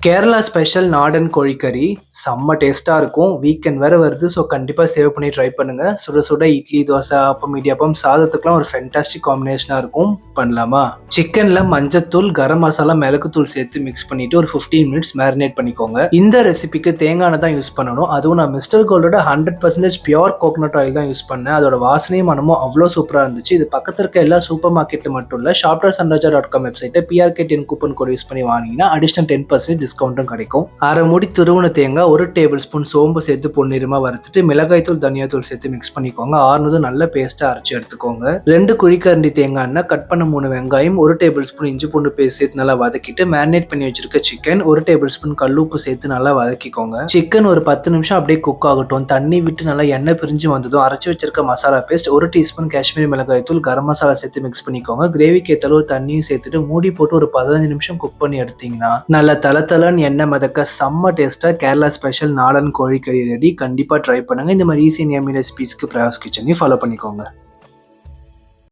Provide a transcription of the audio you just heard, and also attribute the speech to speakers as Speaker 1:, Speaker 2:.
Speaker 1: Kerala special நாடன் கோழிக்கறி செம்ம டேஸ்ட்டாக இருக்கும். வீக்கெண்ட் வேறு வருது. ஸோ கண்டிப்பாக சேவ் பண்ணி ட்ரை பண்ணுங்கள். சுட சுட இட்லி, தோசை, அப்பம், இடியாப்பம், சாதத்துக்குலாம் ஒரு ஃபென்டாஸ்டிக் காம்பினேஷனாக இருக்கும். பண்ணலாமா? சிக்கனில் மஞ்சத்தூள், கரம் மசாலா, மிளகுத்தூள் சேர்த்து மிக்ஸ் பண்ணிவிட்டு ஒரு 15 மினிட்ஸ் மேரினேட் பண்ணிக்கோங்க. இந்த ரெசிபிக்கு தேங்காய் எண்ணெய் தான் யூஸ் பண்ணணும். அதுவும் நான் மிஸ்டர் கோல்டோட 100% பியூர் கோகனட் ஆயில் தான் யூஸ் பண்ணேன். அதோட வாசனையும் மனமும் அவ்வளோ சூப்பராக இருந்துச்சு. இது பக்கத்தில் இருக்க எல்லா சூப்பர் மார்க்கெட்டில் மட்டும் இல்லை, shoppersandraja.com வெப்சைட்டை PRK10 கூப்பன் கோட் யூஸ் பண்ணி வாங்கினீங்கன்னா அடிஷனல் 10% டிஸ்கவுண்ட்டும் கிடைக்கும். அரை மூடி துருவன தேங்காய், 1 டேபிள் ஸ்பூன் சோம்பு சேர்த்து பொன்னிறமா வறுத்துட்டு மிளகாய் தூள், தனியா தூள் சேர்த்து மிக்ஸ் பண்ணிக்கோங்க. ஆறுனதும் நல்ல பேஸ்டா அரைச்சு எடுத்துக்கோங்க. 2 குழிக்கரண்டி தேங்காய் எண்ணெய், கட் பண்ண 3 வெங்காயம், 1 டேபிள் ஸ்பூன் இஞ்சி பூண்டு பேஸ்ட் சேர்த்து நல்லா வதக்கிட்டு மேரினேட் பண்ணி வச்சிருக்க சிக்கன், 1 டேபிள் ஸ்பூன் கல்லுப்பு சேர்த்து நல்லா வதக்கிக்கோங்க. சிக்கன் ஒரு 10 நிமிஷம் அப்படியே குக் ஆகட்டும். தண்ணி விட்டு நல்லா எண்ணெய் பிரிஞ்சு வந்ததும் அரைச்சு வச்சிருக்க மசாலா பேஸ்ட், 1 டீஸ்பூன் காஷ்மீரி மிளகாய் தூள், கரம் மசாலா சேர்த்து மிக்ஸ் பண்ணிக்கோங்க. கிரேவிக்கு ஏற்ற அளவு தண்ணியும் சேர்த்துட்டு மூடி போட்டு ஒரு 15 நிமிஷம் குக் பண்ணி எடுத்தீங்கன்னா நல்லா தலன்னு எண்ணெய் மதக்க செம்ம டேஸ்ட்டாக கேரளா ஸ்பெஷல் நாடன் கோழிக்கறி ரெடி. கண்டிப்பாக ட்ரை பண்ணுங்கள். இந்த மாதிரி ஈஸி எம்இ ரெசிபீஸ்க்கு பிரயாஸ் கிச்சனையும் ஃபாலோ பண்ணிக்கோங்க.